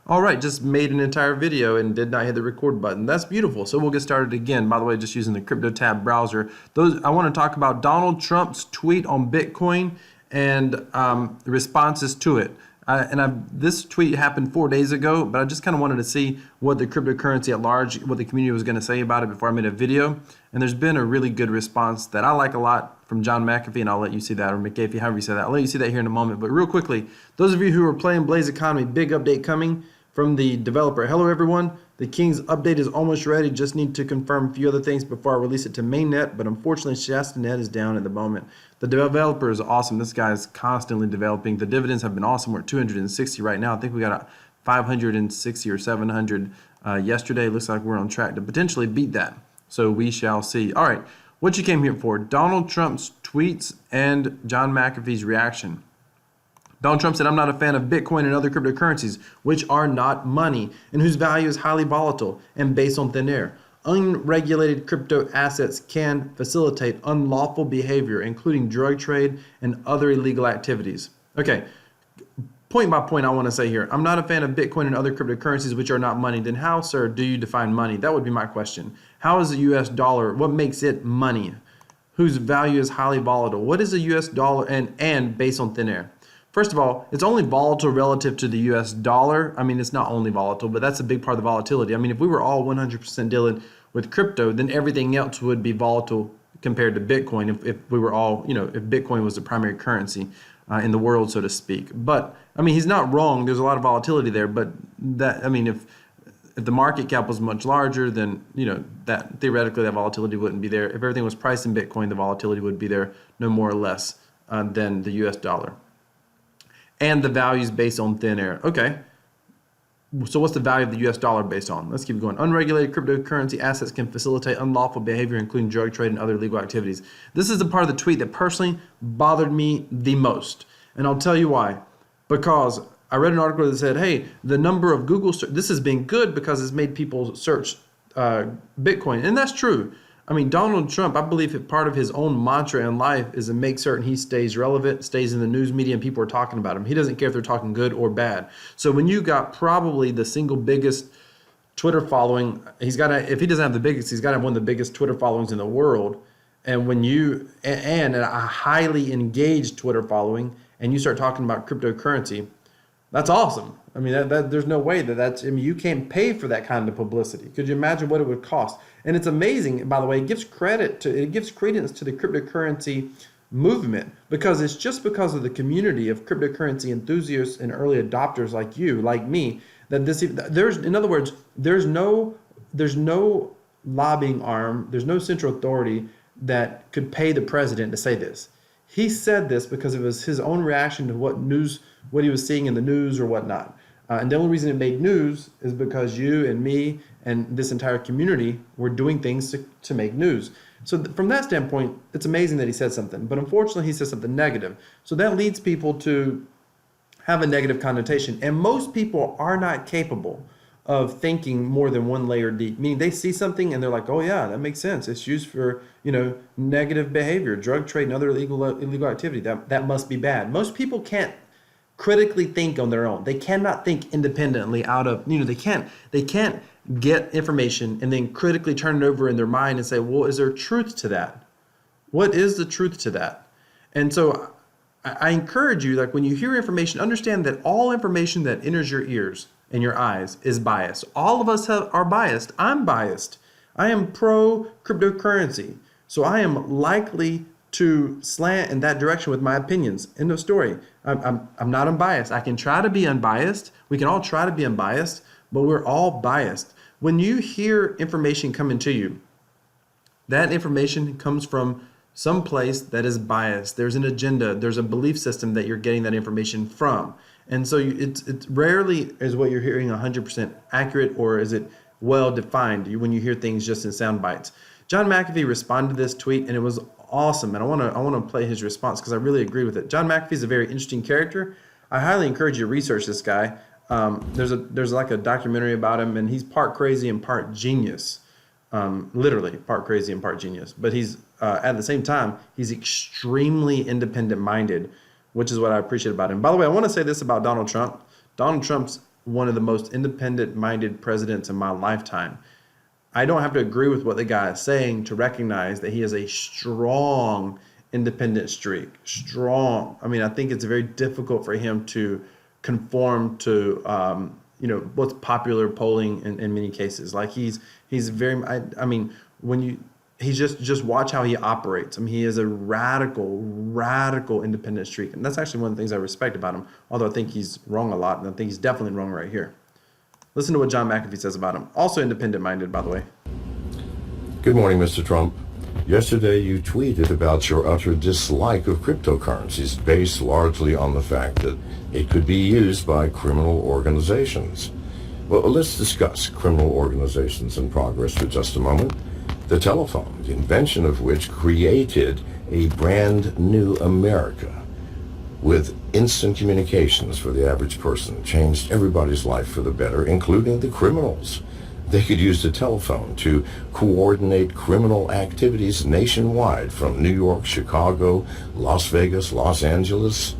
All right, just made an entire video and did not hit the record button. That's beautiful. So we'll get started again. By the way, just using the Crypto Tab browser. I want to talk about Donald Trump's tweet on Bitcoin and the responses to it. This tweet happened 4 days ago, but I just kind of wanted to see what the cryptocurrency at large, what the community was going to say about it before I made a video. And there's been a really good response that I like a lot from John McAfee, and I'll let you see that, or McAfee, however you say that. I'll let you see that here in a moment. But real quickly, those of you who are playing Blaze Economy, big update coming from the developer. Hello everyone, the King's update is almost ready. Just need to confirm a few other things before I release it to mainnet, but unfortunately ShastaNet is down at the moment. The developer is awesome. This guy is constantly developing. The dividends have been awesome. We're at 260 right now. I think we got a 560 or 700 yesterday. Looks like we're on track to potentially beat that. So we shall see. All right, what you came here for? Donald Trump's tweets and John McAfee's reaction. Donald Trump said, "I'm not a fan of Bitcoin and other cryptocurrencies, which are not money and whose value is highly volatile and based on thin air. Unregulated crypto assets can facilitate unlawful behavior, including drug trade and other illegal activities." Okay, point by point I want to say here, I'm not a fan of Bitcoin and other cryptocurrencies, which are not money. Then how, sir, do you define money? That would be my question. How is the US dollar, what makes it money? Whose value is highly volatile? What is the US dollar and based on thin air? First of all, it's only volatile relative to the US dollar. I mean, it's not only volatile, but that's a big part of the volatility. I mean, if we were all 100% dealing with crypto, then everything else would be volatile compared to Bitcoin if we were all, if Bitcoin was the primary currency in the world, so to speak. But, I mean, he's not wrong. There's a lot of volatility there, but that, I mean, if the market cap was much larger, then, that theoretically that volatility wouldn't be there. If everything was priced in Bitcoin, the volatility would be there no more or less than the US dollar. And the value is based on thin air. Okay, so what's the value of the US dollar based on? Let's keep going. Unregulated cryptocurrency assets can facilitate unlawful behavior, including drug trade and other illegal activities. This is the part of the tweet that personally bothered me the most. And I'll tell you why. Because I read an article that said, hey, the number of Google, this has been good because it's made people search Bitcoin. And that's true. I mean, Donald Trump, I believe that part of his own mantra in life is to make certain he stays relevant, stays in the news media, and people are talking about him. He doesn't care if they're talking good or bad. So when you got probably the single biggest Twitter following, if he doesn't have the biggest, he's got to have one of the biggest Twitter followings in the world. And when and a highly engaged Twitter following, and you start talking about cryptocurrency, that's awesome. I mean, there's no way I mean, you can't pay for that kind of publicity. Could you imagine what it would cost? And it's amazing, by the way, it gives credence to the cryptocurrency movement, because it's just because of the community of cryptocurrency enthusiasts and early adopters like you, like me, that in other words, there's no lobbying arm, there's no central authority that could pay the president to say this. He said this because it was his own reaction to what he was seeing in the news or whatnot. And the only reason it made news is because you and me and this entire community were doing things to make news. So from that standpoint, it's amazing that he said something. But unfortunately, he said something negative. So that leads people to have a negative connotation. And most people are not capable of thinking more than one layer deep, meaning they see something and they're like, oh yeah, that makes sense. It's used for, negative behavior, drug trade and other illegal activity. That must be bad. Most people can't critically think on their own. They cannot think independently out of, they can't get information and then critically turn it over in their mind and say, well, is there truth to that? What is the truth to that? And so I encourage you, like when you hear information, understand that all information that enters your ears and your eyes is biased. All of us are biased. I'm biased. I am pro cryptocurrency. So I am likely to slant in that direction with my opinions. End of story. I'm not unbiased. I can try to be unbiased. We can all try to be unbiased, but we're all biased. When you hear information coming to you, that information comes from some place that is biased. There's an agenda. There's a belief system that you're getting that information from. And so it's rarely is what you're hearing 100% accurate, or is it well defined when you hear things just in sound bites. John McAfee responded to this tweet, and it was awesome. And I want to play his response because I really agree with it. John McAfee is a very interesting character. I highly encourage you to research this guy. There's like a documentary about him, and he's part crazy and part genius. Literally part crazy and part genius. But he's at the same time, he's extremely independent minded, which is what I appreciate about him. By the way, I want to say this about Donald Trump. Donald Trump's one of the most independent-minded presidents in my lifetime. I don't have to agree with what the guy is saying to recognize that he has a strong independent streak. Strong. I mean, I think it's very difficult for him to conform to what's popular polling in many cases. Like he's very. I mean, when you he's just watch how he operates. I mean, he is a radical independent streak, and that's actually one of the things I respect about him. Although I think he's wrong a lot, and I think he's definitely wrong right here. Listen to what John McAfee says about him. Also independent-minded, by the way. Good morning, Mr. Trump. Yesterday you tweeted about your utter dislike of cryptocurrencies based largely on the fact that it could be used by criminal organizations. Well, let's discuss criminal organizations in progress for just a moment. The telephone, the invention of which created a brand new America with instant communications for the average person, changed everybody's life for the better, including the criminals. They could use the telephone to coordinate criminal activities nationwide from New York, Chicago, Las Vegas, Los Angeles.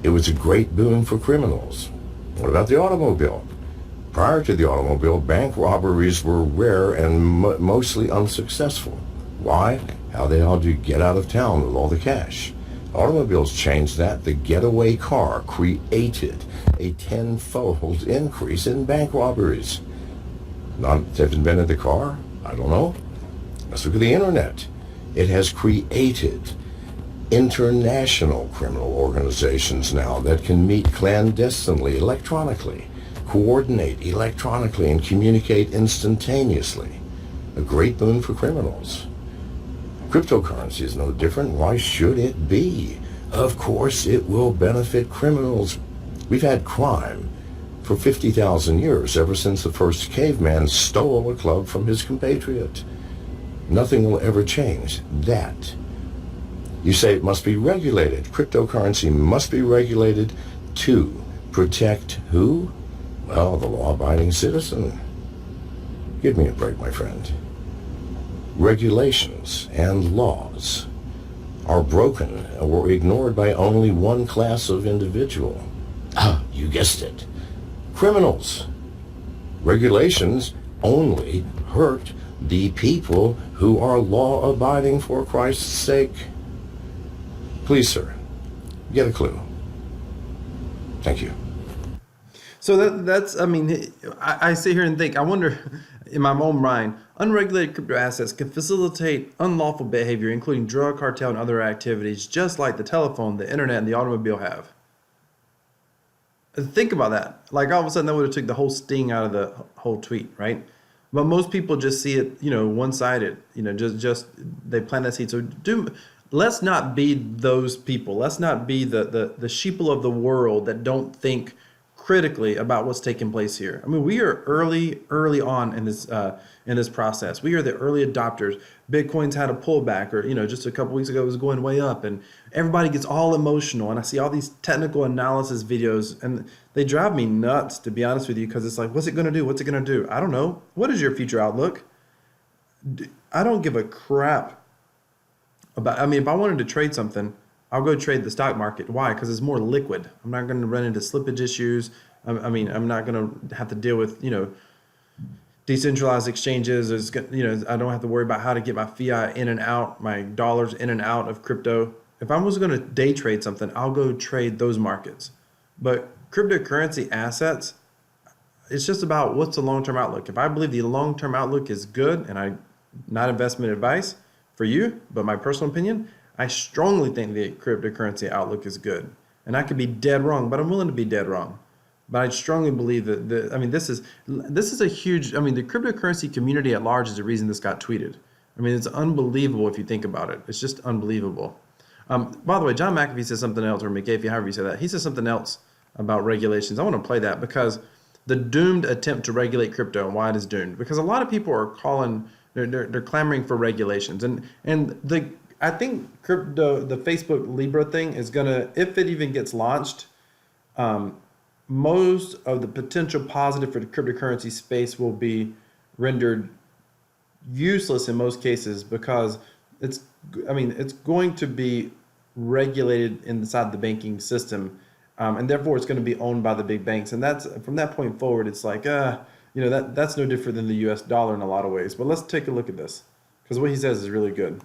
It was a great boon for criminals. What about the automobile? Prior to the automobile, bank robberies were rare and mostly unsuccessful. Why? How the hell do you get out of town with all the cash? Automobiles changed that. The getaway car created a tenfold increase in bank robberies. They've invented the car? I don't know. Let's look at the internet. It has created international criminal organizations now that can meet clandestinely, electronically, coordinate electronically, and communicate instantaneously. A great boon for criminals. Cryptocurrency is no different. Why should it be? Of course it will benefit criminals. We've had crime for 50,000 years, ever since the first caveman stole a club from his compatriot. Nothing will ever change that. You say it must be regulated. Cryptocurrency must be regulated to protect who? Well, the law-abiding citizen. Give me a break, my friend. Regulations and laws are broken or ignored by only one class of individual. You guessed it. Criminals. Regulations only hurt the people who are law-abiding for Christ's sake. Please, sir, get a clue. Thank you. So that's, I mean, I sit here and think, I wonder, in my own mind, unregulated crypto assets can facilitate unlawful behavior, including drug cartel and other activities, just like the telephone, the internet, and the automobile have. Think about that. Like all of a sudden that would have took the whole sting out of the whole tweet, right? But most people just see it, one-sided, just they plant that seed. So let's not be those people. Let's not be the sheeple of the world that don't think critically about what's taking place here. I mean, we are early on in this process. We are the early adopters. Bitcoin's had a pullback, or just a couple weeks ago it was going way up, and everybody gets all emotional. And I see all these technical analysis videos, and they drive me nuts, to be honest with you, because it's like, what's it going to do? What's it going to do? I don't know. What is your future outlook? I don't give a crap about. I mean, if I wanted to trade something, I'll go trade the stock market. Why? Because it's more liquid. I'm not going to run into slippage issues. I mean, I'm not going to have to deal with, decentralized exchanges. I don't have to worry about how to get my fiat in and out, my dollars in and out of crypto. If I was going to day trade something, I'll go trade those markets. But cryptocurrency assets, it's just about what's the long-term outlook. If I believe the long-term outlook is good, and not investment advice for you, but my personal opinion, I strongly think the cryptocurrency outlook is good. And I could be dead wrong, but I'm willing to be dead wrong. But I strongly believe that this is a huge, the cryptocurrency community at large is the reason this got tweeted. I mean, it's unbelievable if you think about it. It's just unbelievable. By the way, John McAfee says something else, or McAfee, however you say that. He says something else about regulations. I want to play that because the doomed attempt to regulate crypto and why it is doomed. Because a lot of people are they're clamoring for regulations. I think the Facebook Libra thing is gonna, if it even gets launched, most of the potential positive for the cryptocurrency space will be rendered useless in most cases, because it's going to be regulated inside the banking system. and therefore it's going to be owned by the big banks. And that's from that point forward, it's like, that's no different than the U.S. dollar in a lot of ways. But let's take a look at this because what he says is really good.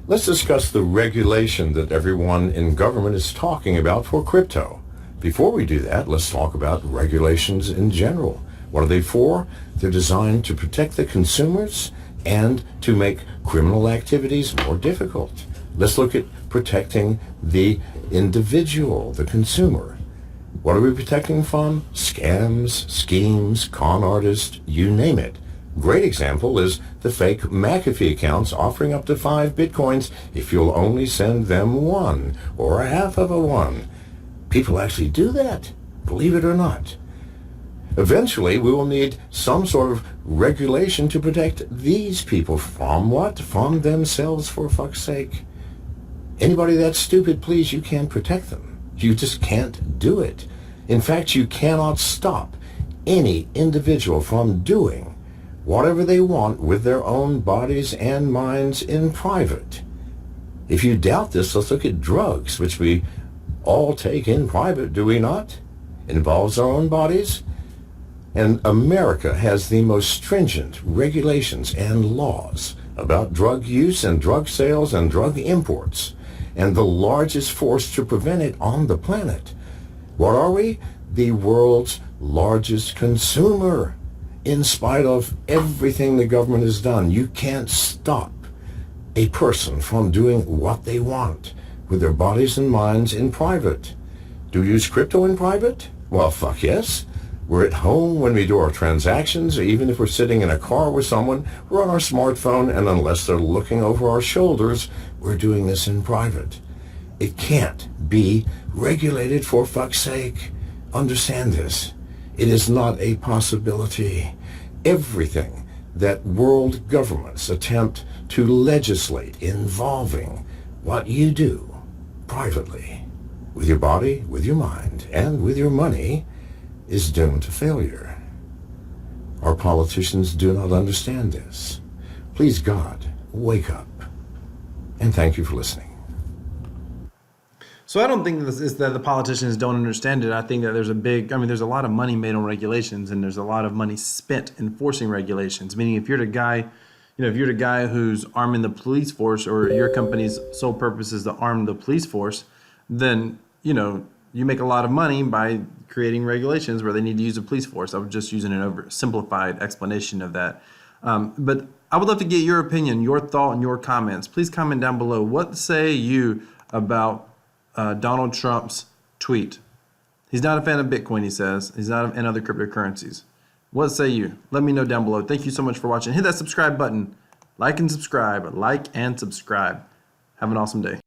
Let's discuss the regulation that everyone in government is talking about for crypto. Before we do that, let's talk about regulations in general. What are they for? They're designed to protect the consumers and to make criminal activities more difficult. Let's look at protecting the individual, the consumer. What are we protecting from? Scams, schemes, con artists, you name it. Great example is the fake McAfee accounts offering up to 5 bitcoins if you'll only send them 1 or a half of a 1. People actually do that, believe it or not. Eventually, we will need some sort of regulation to protect these people from what? From themselves, for fuck's sake. Anybody that's stupid, please, you can't protect them. You just can't do it. In fact, you cannot stop any individual from doing whatever they want with their own bodies and minds in private. If you doubt this, let's look at drugs, which we all take in private, do we not? Involves our own bodies. And America has the most stringent regulations and laws about drug use and drug sales and drug imports, and the largest force to prevent it on the planet. What are we? The world's largest consumer. In spite of everything the government has done, you can't stop a person from doing what they want with their bodies and minds in private. Do you use crypto in private? Well, fuck yes. We're at home when we do our transactions, or even if we're sitting in a car with someone, we're on our smartphone, and unless they're looking over our shoulders, we're doing this in private. It can't be regulated, for fuck's sake. Understand this. It is not a possibility. Everything that world governments attempt to legislate involving what you do privately, with your body, with your mind, and with your money, is doomed to failure. Our politicians do not understand this. Please, God, wake up. And thank you for listening. So I don't think this is that the politicians don't understand it. I think that there's a lot of money made on regulations, and there's a lot of money spent enforcing regulations. Meaning, if you're the guy who's arming the police force, or your company's sole purpose is to arm the police force, then you make a lot of money by creating regulations where they need to use a police force. I was just using an oversimplified explanation of that. But I would love to get your opinion, your thought, and your comments. Please comment down below. What say you about Donald Trump's tweet? He's not a fan of Bitcoin, he says. He's not in other cryptocurrencies. What say you? Let me know down below. Thank you so much for watching. Hit that subscribe button. Like and subscribe. Like and subscribe. Have an awesome day.